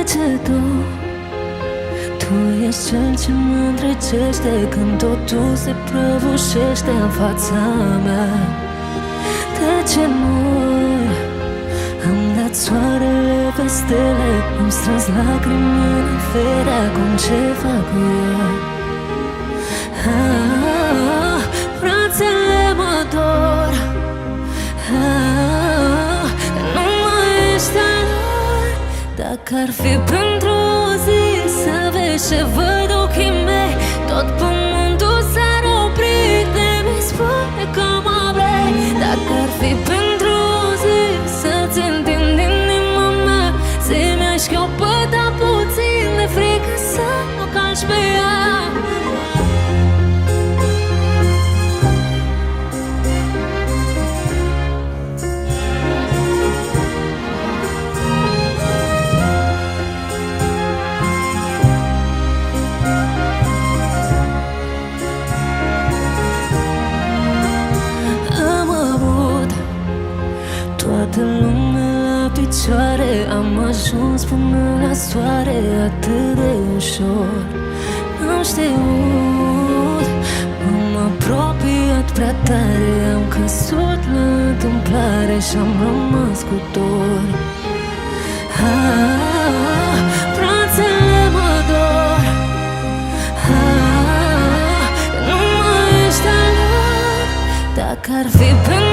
degetul. Tu ești cel ce mă îndrăgește când totul se prăbușește în fața mea. De ce mor? Am dat soarele pe stele, am strâns lacrimi în fere, acum ce fac cu ea? Brațele mă dor, nu mai ești al lor. Dacă ar fi pentru o zi să vezi ce văd ochii mei, tot pământul s-ar opri de mi spune că mă vrei. Dacă ar fi pentru o zi să-ți întind inima mea, zi-mi aș căpăta puțin de frică să nu calci pe ea. Toată lumea la picioare, am ajuns până la soare atât de ușor. N-am știut, m-am apropiat prea tare, am căzut la întâmplare și-am rămas cu dor. Brațele mă dor, nu mai ești al lor. Dacă ar fi pentru